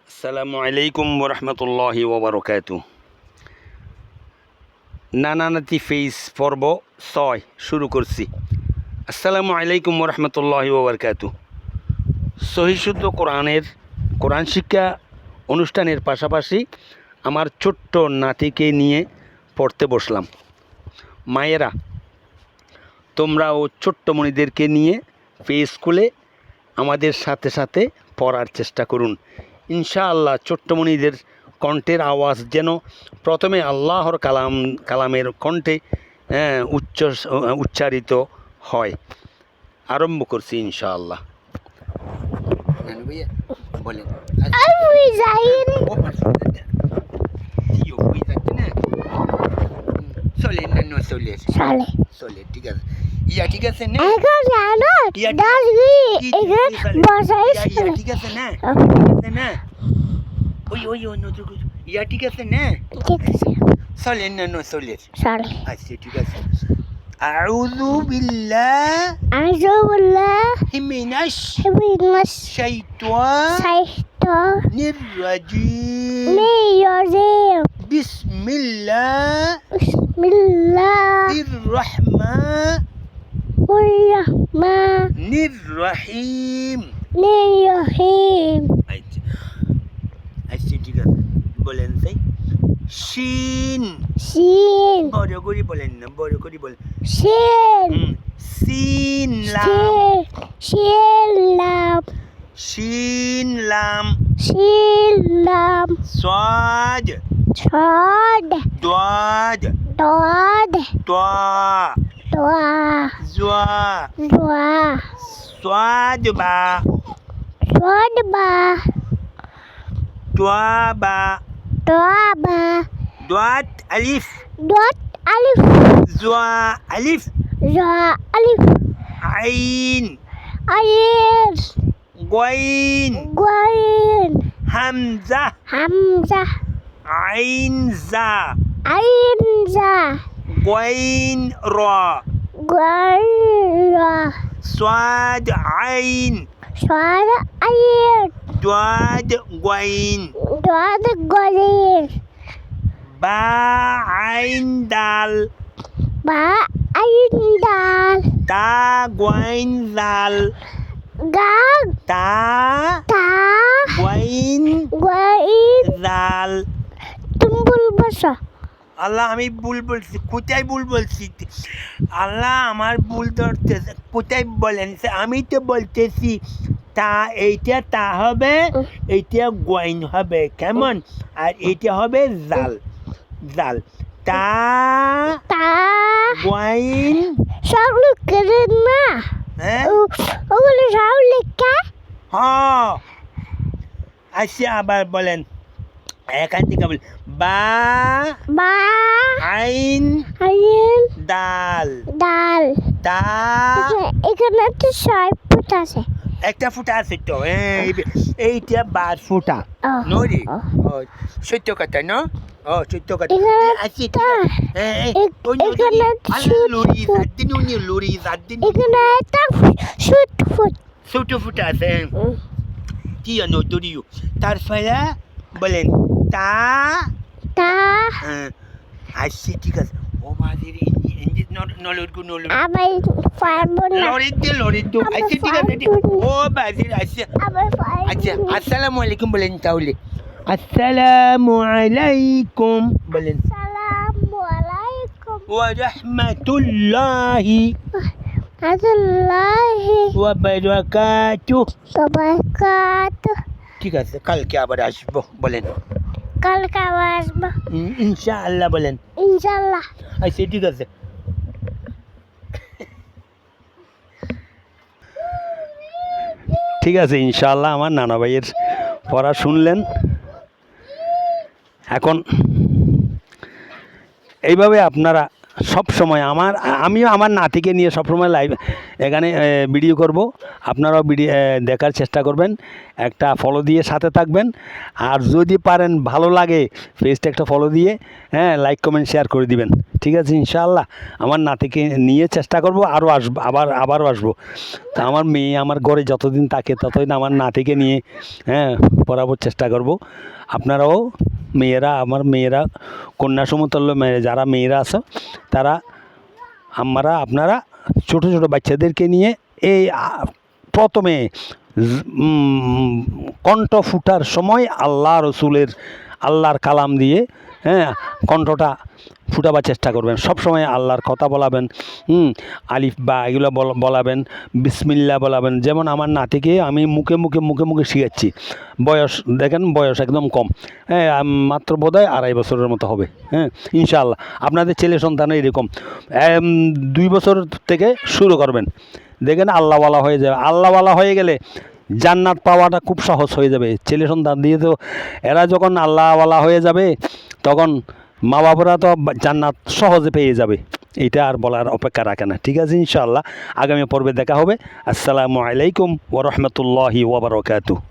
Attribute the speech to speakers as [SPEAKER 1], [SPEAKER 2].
[SPEAKER 1] আসসালামু আলাইকুম ওরহমতুল্লাহি ওবরকাতু। নানানাতি ফেস পর্ব 6 শুরু করছি। আসসালামু আলাইকুম ওরহমতুল্লাহি ওবরকাতু। সহিশুদ্ধ কোরআন শিক্ষা অনুষ্ঠানের পাশাপাশি আমার ছোট্ট নাতিকে নিয়ে পড়তে বসলাম। মায়েরা, তোমরাও ছোট্ট মণিদেরকে নিয়ে ফেস খুলে আমাদের সাথে সাথে পড়ার চেষ্টা করুন। ইনশাআল্লাহ ছোট্টমণিদের কণ্ঠের আওয়াজ যেন প্রথমে আল্লাহর কালামের কণ্ঠে উচ্চারিত হয়। আরম্ভ করছি ইনশাআল্লাহ। বলেন। ঠিক আছে। ঠিক আছে না? ঠিক আছে না? ঠিক আছে না? চলেন না চলে। আচ্ছা ঠিক আছে। আউযু বিল্লাহি মিনাশ শাইতানির রাজিম। বিসমিল্লাহির রহমানির রহিম। আচ্ছা ঠিক আছে, বলেন তাই। শিন বড় করে বলেন না, বড় করে বলেন। সিন লাম সাদ দাদ তা জা সাদ বা দাত আলিফ জা আলিফ আইন গইন হামজা আইন জা গইন রা সাদ আইন দাদ গইন বা আইন দাল তা গইন দাল তা গইন দাল।
[SPEAKER 2] তুমি ভুল বলছো।
[SPEAKER 1] আল্লাহ আমি ভুল বলছি, কোথায় ভুল বলছি? আল্লাহ আমার ভুল ধরতেছে, কোথায় বলেন? আমি তো বলতেছি তা, এইটা তা হবে, এইটা গইন হবে, কেমন? আর এইটা হবে জাল তা গইন।
[SPEAKER 2] সব লিখেন না?
[SPEAKER 1] হ্যাঁ
[SPEAKER 2] ওগুলো সব লেখা।
[SPEAKER 1] হ্যাঁ আচ্ছা আবার বলেন, এখান থেকে বলেন। বা আইন দাল তা।
[SPEAKER 2] এখানে তো 6 ফুট আছে।
[SPEAKER 1] একটা ফুটা আছে তো, এইটা 12 ফুটা নরি। সত্য কথা না? সত্য কথা। ছোট ফুটা আছে কি নদরিও। তারপরে বলেন তা। আসছে ঠিক আছে। ও মাঝের আচ্ছা আসসালামু আলাইকুম বলেন তাহলে। আসসালামু আলাইকুম বলেন। ওয়া রাহমাতুল্লাহি ওয়া বারাকাতুহু। ঠিক আছে, কালকে আবার আসবো বলেন।
[SPEAKER 2] কালকে আবার আসবো
[SPEAKER 1] ইনশাআল্লাহ বলেন।
[SPEAKER 2] ইনশাআল্লাহ।
[SPEAKER 1] আচ্ছা ঠিক আছে। ঠিক আছে ইনশাআল্লাহ। আমার নানা ভাইয়ের পড়া শুনলেন। এখন এইভাবে আপনারা
[SPEAKER 3] সব সময় আমিও আমার নাতিকে নিয়ে সবসময় লাইভ এখানে ভিডিও করব। আপনারাও ভিডিও দেখার চেষ্টা করবেন, একটা ফলো দিয়ে সাথে থাকবেন। আর যদি পারেন ভালো লাগে পেজটা একটা ফলো দিয়ে লাইক কমেন্ট শেয়ার করে দিবেন। ঠিক আছে, ইনশাআল্লাহ আমার নাতিকে নিয়ে চেষ্টা করব, আরও আসবো, আবারও আসবো। তা আমার মেয়ে আমার ঘরে যতদিন থাকে ততদিন আমার নাতিকে নিয়ে পড়াবার চেষ্টা করব। আপনারাও আমার মেয়েরা কন্যা সমতুল্য যারা মেয়েরা আছে তারা আপনারা ছোট ছোট বাচ্চাদেরকে নিয়ে এই প্রথমে কণ্ঠ ফুটার সময় আল্লাহর কালাম দিয়ে কণ্ঠটা ফুটাবার চেষ্টা করবেন। সব সময় আল্লাহর কথা বলাবেন, আলিফ বা এগুলো বলাবেন, বিসমিল্লাহ বলাবেন। যেমন আমার নাতিকে আমি মুখে শিখাচ্ছি। বয়স একদম কম, মাত্র বোধহয় 2.5 বছরের মতো হবে। ইনশাআল্লাহ আপনাদের ছেলে সন্তান এরকম 2 বছর থেকে শুরু করবেন, দেখেন আল্লাহওয়ালা হয়ে যাবে। আল্লাহওয়ালা হয়ে গেলে জান্নাত পাওয়াটা খুব সহজ হয়ে যাবে। ছেলে সন্তান দিয়ে তো এরা যখন আল্লাহওয়ালা হয়ে যাবে তখন মা বাবারা তো জান্নাত সহজে পেয়ে যাবে। এটা আর বলার অপেক্ষা রাখে না। ঠিক আছে, ইনশাআল্লাহ আগামী পর্বে দেখা হবে। আসসালামু আলাইকুম ওয়া রাহমাতুল্লাহি ওয়া বারাকাতুহু।